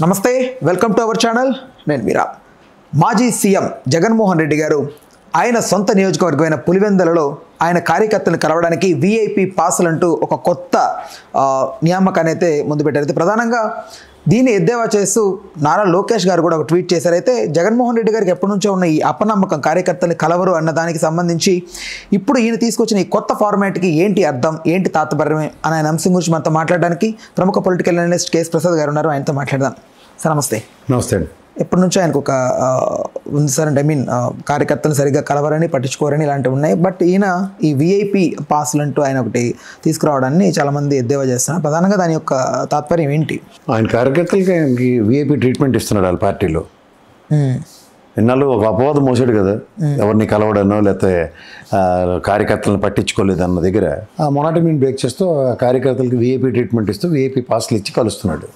నమస్తే, welcome to our channel. నేను మీరా. మాజీ సీఎం జగన్మోహన్ రెడ్డి గారు ఆయన సొంత నియోజకవర్గమైన పులివెందులలో ఆయన కార్యకర్తలను కలవడానికి విఐపి పాసులు అంటూ ఒక కొత్త నియామకాన్ని అయితే ముందు పెట్టారు. ప్రధానంగా దీన్ని ఎద్దేవా చేస్తూ నారా లోకేష్ గారు కూడా ఒక ట్వీట్ చేశారు. అయితే జగన్మోహన్ రెడ్డి గారికి ఎప్పటి నుంచో ఉన్న ఈ అపనమ్మకం కార్యకర్తలను కలవరు అన్న దానికి సంబంధించి ఇప్పుడు ఈయన తీసుకొచ్చిన ఈ కొత్త ఫార్మాట్కి ఏంటి అర్థం, ఏంటి తాత్పర్యం అనే అంశం గురించి మనతో మాట్లాడడానికి ప్రముఖ పొలిటికల్ అనలిస్ట్ కేఎస్ ప్రసాద్ గారు ఉన్నారు. ఆయనతో మాట్లాడదాం. సార్ నమస్తే. నమస్తే అండి. ఎప్పటి నుంచో ఆయనకు ఒక ఉంది సార్ అంటే కార్యకర్తలు సరిగ్గా కలవరని పట్టించుకోరని ఇలాంటివి ఉన్నాయి. బట్ ఈయన ఈ విఐపి పాసులు అంటూ ఆయన ఒకటి తీసుకురావడాన్ని చాలామంది ఎద్దేవా చేస్తున్నారు. ప్రధానంగా దాని యొక్క తాత్పర్యం ఏంటి? ఆయన కార్యకర్తలకి ఆయనకి విఐపి ట్రీట్మెంట్ ఇస్తున్నాడు వాళ్ళ పార్టీలో. ఇన్నాళ్ళు ఒక అపవాదం మోసాడు కదా, ఎవరిని కలవడనో లేకపోతే కార్యకర్తలను పట్టించుకోలేదు అన్న దగ్గర ఆ మొన్నటి నేను బ్రేక్ చేస్తూ కార్యకర్తలకి విఐపి ట్రీట్మెంట్ ఇస్తూ విఐపి పాసులు ఇచ్చి కలుస్తున్నాడు.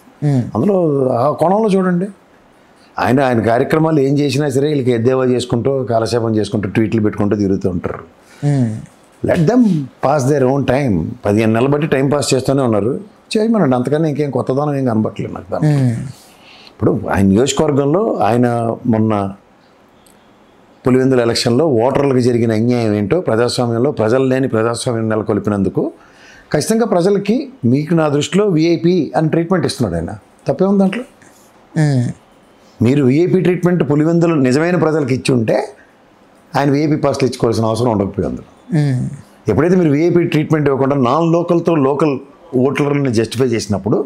అందులో ఆ కోణంలో చూడండి, ఆయన కార్యక్రమాలు ఏం చేసినా సరే వీళ్ళకి ఎద్దేవా చేసుకుంటూ కాలక్షేపం చేసుకుంటూ ట్వీట్లు పెట్టుకుంటూ తిరుగుతూ ఉంటారు. Let them pass their own time. 15 నెలలు బట్టి టైం పాస్ చేస్తూనే ఉన్నారు, చేయమనండి. అంతకన్నా ఇంకేం కొత్తదనం ఏం కనబట్టలేదు నాకు దాన్ని. ఇప్పుడు ఆయన నియోజకవర్గంలో ఆయన మొన్న పులివెందుల ఎలక్షన్లో ఓటర్లకు జరిగిన అన్యాయం ఏంటో, ప్రజాస్వామ్యంలో ప్రజలు లేని ప్రజాస్వామ్యం నెలకొల్పినందుకు ఖచ్చితంగా ప్రజలకి మీకు నా దృష్టిలో విఐపి అని ట్రీట్మెంట్ ఇస్తున్నాడు ఆయన. తప్పే ఉంది దాంట్లో? మీరు విఐపి ట్రీట్మెంట్ పులివెందులు నిజమైన ప్రజలకు ఇచ్చి ఉంటే ఆయన విఐపి పాస్లు ఇచ్చుకోవాల్సిన అవసరం ఉండకపోయింది. ఎప్పుడైతే మీరు విఐపి ట్రీట్మెంట్ ఇవ్వకుండా నాన్ లోకల్తో లోకల్ ఓటర్లని జస్టిఫై చేసినప్పుడు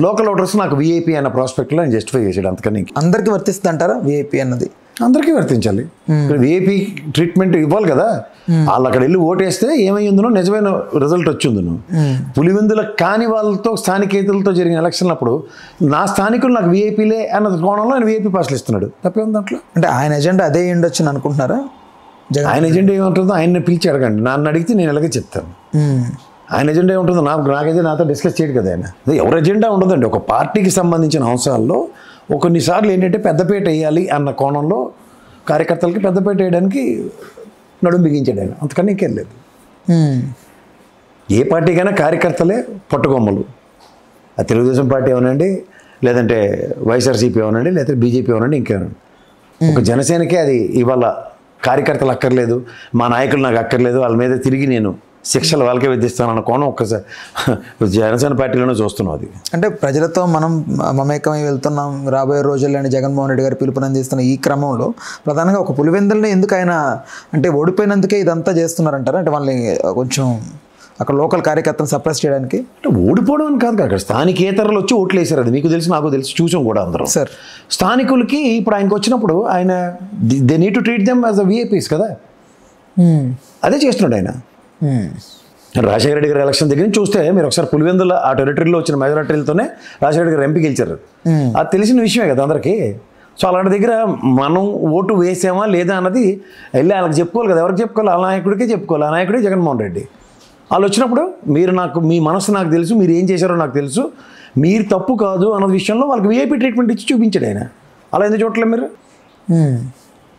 లోకల్ ఓటర్స్ నాకు విఐపి అన్న ప్రాస్పెక్ట్లో ఆయన జస్టిఫై చేసాడు. అంతకని అందరికీ వర్తిస్తుంది అంటారా విఐపి అన్నది? అందరికీ వర్తించాలి. విఐపి ట్రీట్మెంట్ ఇవ్వాలి కదా. వాళ్ళు అక్కడ వెళ్ళి ఓటేస్తే ఏమైందో నిజమైన రిజల్ట్ వచ్చిందును. పులివెందుల కాని వాళ్ళతో స్థానికేతలతో జరిగిన ఎలక్షన్లప్పుడు నా స్థానికులు నాకు విఐపీలే అన్న కోణంలో ఆయన విఐపి పాసులు ఇస్తున్నాడు. తప్పే ఉంది దాంట్లో? అంటే ఆయన ఎజెండా అదే ఉండొచ్చు అనుకుంటున్నారా? ఆయన ఎజెండా ఏముంటుందో ఆయన్ని పిలిచి అడగండి. నన్ను అడిగితే నేను ఎలాగే చెప్తాను. ఆయన ఎజెండా ఏముంటుందో నాకైతే నాతో డిస్కస్ చేయడు కదా ఆయన. ఎవరి ఎజెండా ఉండదండి. ఒక పార్టీకి సంబంధించిన అంశాల్లో కొన్నిసార్లు ఏంటంటే పెద్దపేట వేయాలి అన్న కోణంలో కార్యకర్తలకి పెద్దపేట వేయడానికి నడుము బిగించాడు ఆయన. అంతకన్నా ఇంకేం లేదు. ఏ పార్టీకైనా కార్యకర్తలే పట్టుకొమ్మలు. ఆ తెలుగుదేశం పార్టీ ఏమనండి, లేదంటే వైఎస్ఆర్సీపీ ఏమనండి, లేదంటే బీజేపీ ఏమనండి, ఇంకేమనండి. ఒక జనసేనకే అది ఇవాళ కార్యకర్తలు అక్కర్లేదు, మా నాయకులు నాకు అక్కర్లేదు, వాళ్ళ మీద తిరిగి నేను శిక్షలు వాళ్ళకే విధిస్తానన్న కోణం ఒక్కసారి జనసేన పార్టీలోనే చూస్తున్నాం. అది అంటే ప్రజలతో మనం మమేకమై వెళ్తున్నాం. రాబోయే రోజుల్లోనే జగన్మోహన్ రెడ్డి గారు పిలుపునందిస్తున్న ఈ క్రమంలో ప్రధానంగా ఒక పులివెందులని ఎందుకు ఆయన అంటే ఓడిపోయినందుకే ఇదంతా చేస్తున్నారంటారా? అంటే వాళ్ళని కొంచెం అక్కడ లోకల్ కార్యకర్తను సప్రెస్ చేయడానికి? అంటే ఓడిపోవడం అని కాదు, అక్కడ స్థానికేతరులు వచ్చి ఓట్లు వేసారు. అది మీకు తెలుసు, నాకు తెలుసు, చూసాం కూడా అందరం. సార్ స్థానికులకి ఇప్పుడు ఆయనకు వచ్చినప్పుడు ఆయన they need to treat them as a VIPs కదా. అదే చేస్తున్నాడు ఆయన. రాజశేఖర రెడ్డి గారి ఎలక్షన్ దగ్గర నుంచి చూస్తే మీరు ఒకసారి పులివెందుల ఆ టెరిటరీలో వచ్చిన మెజారిటీలతోనే రాజశేఖర రెడ్డి గారు ఎంపీ గెలిచారు. అది తెలిసిన విషయమే కదా అందరికీ. సో అలాంటి దగ్గర మనం ఓటు వేసామా లేదా అన్నది వెళ్ళి వాళ్ళకి చెప్పుకోవాలి కదా. ఎవరికి చెప్పుకోవాలి? ఆ నాయకుడికే చెప్పుకోవాలి. ఆ నాయకుడే జగన్మోహన్ రెడ్డి. వాళ్ళు వచ్చినప్పుడు మీరు నాకు మీ మనసు నాకు తెలుసు, మీరు ఏం చేశారో నాకు తెలుసు, మీరు తప్పు కాదు అన్న విషయంలో వాళ్ళకి విఐపి ట్రీట్మెంట్ ఇచ్చి చూపించాడు ఆయన. అలా ఎందుకు చూడట్లేదు మీరు?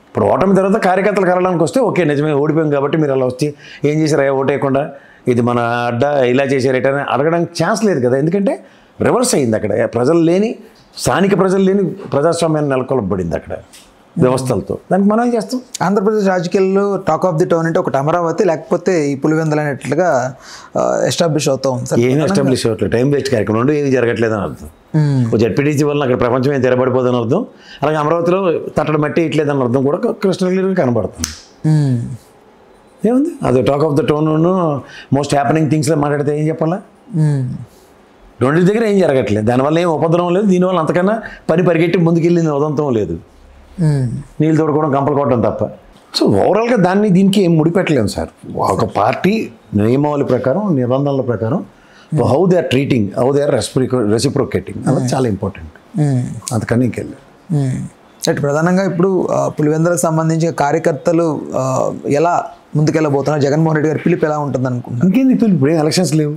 ఇప్పుడు ఓటమి తర్వాత కార్యకర్తలు కలవడానికి వస్తే ఓకే, నిజమే ఓడిపోయాం కాబట్టి మీరు అలా వచ్చి ఏం చేశారా ఓటేయకుండా, ఇది మన అడ్డ ఇలా చేశారేట అని అడగడానికి ఛాన్స్ లేదు కదా. ఎందుకంటే రివర్స్ అయింది అక్కడ. ప్రజలు లేని స్థానిక ప్రజలు లేని ప్రజాస్వామ్యాన్ని నెలకొల్పబడింది అక్కడ వ్యవస్థలతో. దానికి మనం ఏం చేస్తాం? ఆంధ్రప్రదేశ్ రాజకీయాల్లో టాక్ ఆఫ్ ది టౌన్ అంటే ఒకటి అమరావతి, లేకపోతే ఈ పులివెందులు అనేట్లుగా ఎస్టాబ్లిష్ అవుతూ ఉంది సార్. ఏం ఎస్టాబ్లిష్ అవ్వట్లేదు, టైం వేస్ట్ కార్యక్రమం రెండు ఏమి జరగట్లేదు అని అర్థం. జడ్పీటీసీ వల్ల అక్కడ ప్రపంచం ఏం తెరబడిపోదని అర్థం. అలాగే అమరావతిలో తట్టడం మట్టి ఇట్లేదని అర్థం కూడా కృష్ణగిరి కనబడుతుంది. ఏముంది అది talk of the town most happening థింగ్స్లో మాట్లాడితే ఏం చెప్పాలా? రెండింటి దగ్గర ఏం జరగట్లేదు. దానివల్ల ఏం ఉపద్రవం లేదు, దీనివల్ల అంతకన్నా పరిగెట్టి ముందుకెళ్ళింది ఉదంతం లేదు. నీళ్ళు తోడుకోవడం, కంపలు కొట్టడం తప్ప. సో ఓవరాల్గా దీనికి ఏం ముడిపెట్టలేము సార్. ఒక పార్టీ నియమావళి ప్రకారం, నిబంధనల ప్రకారం how they are treating, how they are reciprocating, అది చాలా ఇంపార్టెంట్. అందుకని ఇంకెళ్ళారు. అంటే ప్రధానంగా ఇప్పుడు పులివెందులకు సంబంధించి కార్యకర్తలు ఎలా ముందుకెళ్ళబోతున్నారు? జగన్మోహన్ రెడ్డి గారి పిలుపు ఎలా ఉంటుంది అనుకుంటున్నారు? ఇంకేంది పిలుపు? ఇప్పుడు ఎలక్షన్స్ లేవు.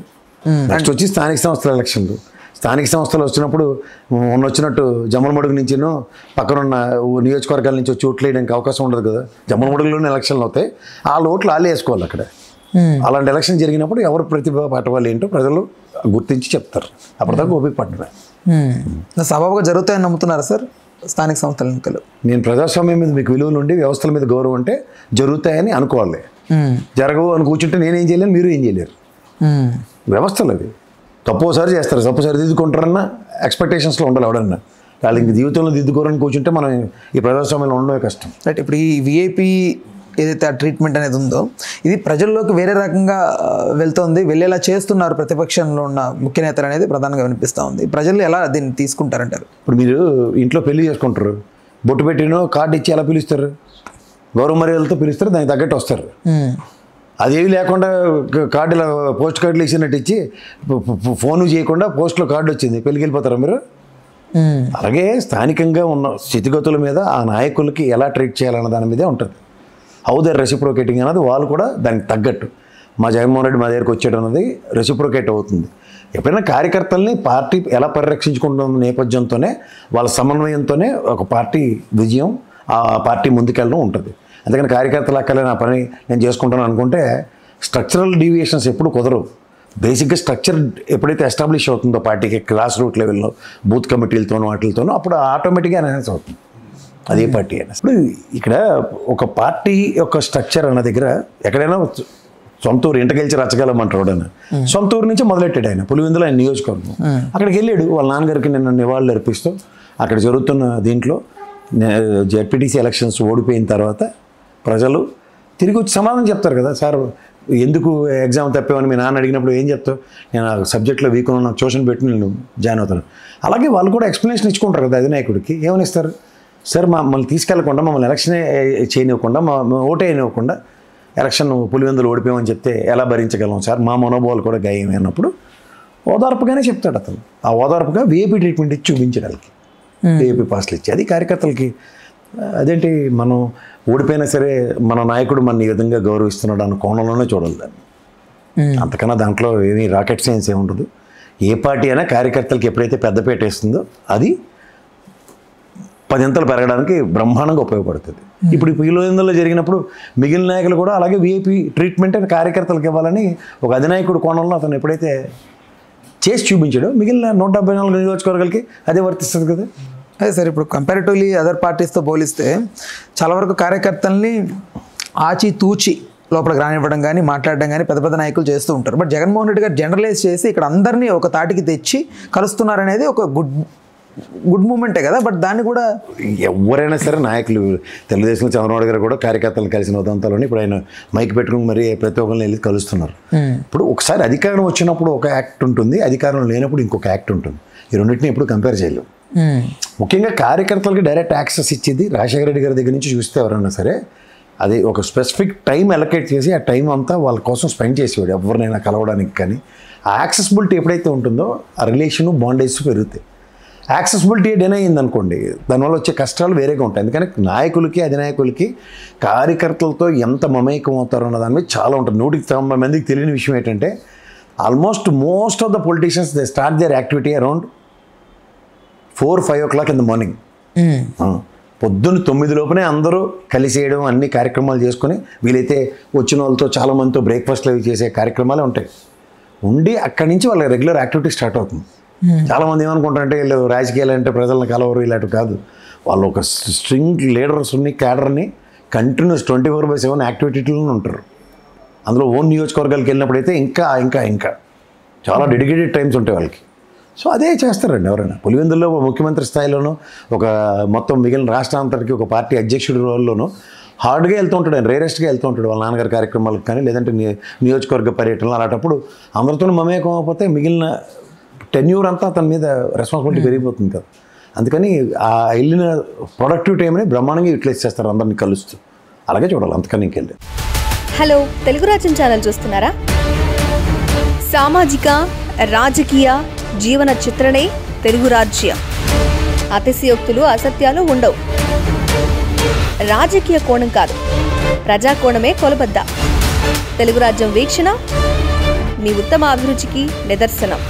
నెక్స్ట్ వచ్చి స్థానిక సంస్థల ఎలక్షన్లు. స్థానిక సంస్థలు వచ్చినప్పుడు వచ్చినట్టు జమ్మలమడుగు నుంచినో పక్కనున్న నియోజకవర్గాల నుంచి వచ్చి ఓట్లు వేయడానికి అవకాశం ఉండదు కదా. జమ్మలమడుగులోనే ఎలక్షన్లు అవుతాయి. వాళ్ళ ఓట్లు వాళ్ళే వేసుకోవాలి అక్కడ. అలాంటి ఎలక్షన్ జరిగినప్పుడు ఎవరు ప్రతిభ పట్టవాలి ఏంటో ప్రజలు గుర్తించి చెప్తారు. అప్పటిదాకా ఓపిక పట్టడమే. సబబుగా జరుగుతాయని నమ్ముతున్నారా సార్ స్థానిక సంస్థల ఎన్నికలు? నేను ప్రజాస్వామ్యం మీద మీకు విలువలు ఉండి వ్యవస్థల మీద గౌరవం అంటే జరుగుతాయని అనుకోవాలి. జరగవు అని కూర్చుంటే నేనేం చేయలేను, మీరు ఏం చేయలేరు. వ్యవస్థలు అది తప్పుసారి చేస్తారు, తప్పుసారి దిద్దుకుంటారన్న ఎక్స్పెక్టేషన్స్లో ఉండాలి ఎవడన్నా. వాళ్ళు ఇంక జీవితంలో దిద్దుకోరని కూర్చుంటే మనం ఈ ప్రజాస్వామ్యంలో ఉండడమే కష్టం. రైట్. ఇప్పుడు ఈ విఐపి ఏదైతే ఆ ట్రీట్మెంట్ అనేది ఉందో ఇది ప్రజల్లోకి వేరే రకంగా వెళ్తోంది, వెళ్ళేలా చేస్తున్నారు ప్రతిపక్షంలో ఉన్న ముఖ్య నేతలు అనేది ప్రధానంగా వినిపిస్తూ ఉంది. ప్రజలు ఎలా దీన్ని తీసుకుంటారంటారు? ఇప్పుడు మీరు ఇంట్లో పెళ్లి చేసుకుంటారు, బొట్టు పెట్టినో కార్డు ఇచ్చి ఎలా పిలుస్తారు? గౌరవ మర్యాదలతో పిలుస్తారు, దానికి తగ్గట్టు వస్తారు. అదేవి లేకుండా కార్డు ఇలా పోస్ట్ కార్డులు ఇచ్చినట్టు ఇచ్చి ఫోను చేయకుండా పోస్ట్లో కార్డు వచ్చింది, పెళ్ళికి వెళ్ళిపోతారా మీరు? అలాగే స్థానికంగా ఉన్న స్థితిగతుల మీద ఆ నాయకులకి ఎలా ట్రీట్ చేయాలన్న దాని మీదే ఉంటుంది. హౌ దే రెసిప్రోకేటింగ్ అన్నది వాళ్ళు కూడా దానికి తగ్గట్టు. మా జగన్మోహన్ రెడ్డి మా దగ్గరికి వచ్చాడు అన్నది రెసిప్రోకేట్ అవుతుంది. ఎప్పుడైనా కార్యకర్తల్ని పార్టీ ఎలా పరిరక్షించుకుంటున్న నేపథ్యంతోనే వాళ్ళ సమన్వయంతోనే ఒక పార్టీ విజయం, ఆ పార్టీ ముందుకెళ్ళడం ఉంటుంది. అందుకని కార్యకర్తలు అక్కలే నా పని నేను చేసుకుంటాను అనుకుంటే స్ట్రక్చరల్ డీవియేషన్స్ ఎప్పుడు కుదరవు. బేసిక్గా స్ట్రక్చర్ ఎప్పుడైతే ఎస్టాబ్లిష్ అవుతుందో పార్టీకి గ్రాస్ రూట్ లెవెల్లో బూత్ కమిటీలతోనూ వాటితోనూ అప్పుడు ఆటోమేటిక్గా ఎన్హాన్స్ అవుతుంది అదే పార్టీ అయినా. ఇప్పుడు ఇక్కడ ఒక పార్టీ యొక్క స్ట్రక్చర్ అన్న దగ్గర ఎక్కడైనా సొంత ఊరు ఇంట గెలిచి రచ్చగలమంటారు ఎవడన్నా. సొంత ఊరు నుంచి మొదలెట్టాడు ఆయన పులివెందుల ఆయన నియోజకవర్గం. అక్కడికి వెళ్ళాడు వాళ్ళ నాన్నగారికి నిన్న నివాళులు అర్పిస్తూ. అక్కడ జరుగుతున్న దీంట్లో జెడ్పీటీసీ ఎలక్షన్స్ ఓడిపోయిన తర్వాత ప్రజలు తిరిగి వచ్చి సమాధానం చెప్తారు కదా, సార్ ఎందుకు ఎగ్జామ్ తప్పామని మీ నాన్న అడిగినప్పుడు ఏం చెప్తావు? నేను ఆ సబ్జెక్ట్లో వీక్ ఉన్న ట్యూషన్ పెట్టి నేను జాయిన్ అవుతాను. అలాగే వాళ్ళు కూడా ఎక్స్ప్లెనేషన్ ఇచ్చుకుంటారు కదా అధినాయకుడికి. ఏమని ఇస్తారు? సార్ మమ్మల్ని తీసుకెళ్లకుండా, మమ్మల్ని ఎలక్షన్ చేయనివ్వకుండా, ఓటే అయినివ్వకుండా ఎలక్షన్ పులివెందులు ఓడిపోయామని చెప్తే ఎలా భరించగలం సార్? మా మనోభావాలు కూడా గాయమైనప్పుడు ఓదార్పుగానే చెప్తాడు అతను. ఆ ఓదార్పుగా విఐపీ ట్రీట్మెంట్ ఇచ్చి చూపించడానికి విఐపీ పాస్లు ఇచ్చి, అది కార్యకర్తలకి అదేంటి మనం ఓడిపోయినా సరే మన నాయకుడు మన ఈ విధంగా గౌరవిస్తున్నాడు అన్న కోణంలోనే చూడాలి దాన్ని. అంతకన్నా దాంట్లో ఏమీ రాకెట్ సైన్స్ ఏమి ఉండదు. ఏ పార్టీ అయినా కార్యకర్తలకి ఎప్పుడైతే పెద్దపేట వేస్తుందో అది 10 అంతలు పెరగడానికి బ్రహ్మాండంగా ఉపయోగపడుతుంది. ఇప్పుడు పులివెందులలో జరిగినప్పుడు మిగిలిన నాయకులు కూడా అలాగే విఐపీ ట్రీట్మెంట్ అని కార్యకర్తలకు ఇవ్వాలని ఒక అధినాయకుడు కోణంలో అతను ఎప్పుడైతే చేసి చూపించాడో మిగిలిన 174 నియోజకవర్గాలకి అదే వర్తిస్తుంది కదా. అదే సార్, ఇప్పుడు కంపారిటివ్లీ అదర్ పార్టీస్తో పోలిస్తే చాలా వరకు కార్యకర్తల్ని ఆచి తూచి లోపలికి రానివ్వడం కానీ మాట్లాడడం కానీ పెద్ద పెద్ద నాయకులు చేస్తూ ఉంటారు. బట్ జగన్మోహన్ రెడ్డి గారు జనరలైజ్ చేసి ఇక్కడ అందరినీ ఒక తాటికి తెచ్చి కలుస్తున్నారనేది ఒక గుడ్ మూమెంటే కదా. బట్ దాన్ని కూడా ఎవరైనా సరే నాయకులు తెలుగుదేశంలో చంద్రబాబు గారు కూడా కార్యకర్తలను కలిసిన ఉదంతాలని ఇప్పుడు ఆయన మైక్ పెట్టుకుని మరి ప్రతి ఒక్కరిని వెళ్ళి కలుస్తున్నారు. ఇప్పుడు ఒకసారి అధికారం వచ్చినప్పుడు ఒక యాక్ట్ ఉంటుంది, అధికారం లేనప్పుడు ఇంకొక యాక్ట్ ఉంటుంది. ఈ రెండింటిని ఎప్పుడు కంపేర్ చేయలేము. ముఖ్యంగా కార్యకర్తలకి డైరెక్ట్ యాక్సెస్ ఇచ్చేది రాజశేఖర రెడ్డి గారి దగ్గర నుంచి చూస్తే ఎవరైనా సరే అది ఒక స్పెసిఫిక్ టైం అలొకేట్ చేసి ఆ టైం అంతా వాళ్ళ కోసం స్పెండ్ చేసేవాడు ఎవరినైనా కలవడానికి. కానీ ఆ యాక్సెసిబిలిటీ ఎప్పుడైతే ఉంటుందో ఆ రిలేషను బాండేజ్ పెరుగుతాయి. యాక్సెసిబిలిటీ డినై అయిందనుకోండి దానివల్ల వచ్చే కష్టాలు వేరేగా ఉంటాయి. అందుకని నాయకులకి అధినాయకులకి కార్యకర్తలతో ఎంత మమేకం అవుతారో అన్న దాని మీద చాలా ఉంటుంది. 190 మందికి తెలియని విషయం ఏంటంటే almost most of the politicians they start their activity around 4-5 o'clock in the morning. పొద్దున్న 9 లోపునే అందరూ కలిసేయడం అన్ని కార్యక్రమాలు చేసుకొని వీలైతే వచ్చిన వాళ్ళతో చాలామందితో బ్రేక్ఫాస్ట్లు అవి చేసే కార్యక్రమాలే ఉంటాయి. ఉండి అక్కడి నుంచి వాళ్ళ రెగ్యులర్ యాక్టివిటీ స్టార్ట్ అవుతుంది. చాలామంది ఏమనుకుంటారంటే వీళ్ళు రాజకీయాలు అంటే ప్రజలను కలవరు ఇలాంటివి కాదు. వాళ్ళు ఒక స్ట్రింగ్ లీడర్స్ని క్యాడర్ని కంటిన్యూస్ 24/7 యాక్టివిటీలోనే ఉంటారు. అందులో ఓన్ నియోజకవర్గాలకు వెళ్ళినప్పుడు అయితే ఇంకా ఇంకా ఇంకా చాలా డెడికేటెడ్ టైమ్స్ ఉంటాయి వాళ్ళకి. సో అదే చేస్తారండి ఎవరైనా. పులివెందుల్లో ముఖ్యమంత్రి స్థాయిలోనూ ఒక మొత్తం మిగిలిన రాష్ట్రాంతటికి ఒక పార్టీ అధ్యక్షుడి రోల్లోనూ హార్డ్గా వెళ్తూ ఉంటాడు ఆయన, రేరెస్ట్గా వెళ్తూ ఉంటాడు వాళ్ళ నాన్నగారి కార్యక్రమాలకు కానీ లేదంటే నియోజకవర్గ పర్యటనలు. అలాంటప్పుడు అందరితో మమేకం అయిపోతే మిగిలిన టెన్యూర్ అంతా అతని మీద రెస్పాన్సిబిలిటీ పెరిగిపోతుంది కదా. అందుకని ఆ వెళ్ళిన ప్రొడక్టివ్ టైంని బ్రహ్మాండంగా యూటిలైజ్ చేస్తారు అందరినీ కలుస్తూ. అలాగే చూడాలి, అంతకని ఇంకెళ్ళి. హలో, తెలుగు రాజ్యం ఛానల్ చూస్తున్నారా? సామాజిక రాజకీయ జీవన చిత్రణే తెలుగు రాజ్యం. అతిశయోక్తులు అసత్యాలు ఉండవు. రాజకీయ కోణం కాదు, ప్రజా కోణమే కొలబద్ద. తెలుగు రాజ్యం వీక్షణ మీ ఉత్తమ అభిరుచికి నిదర్శనం.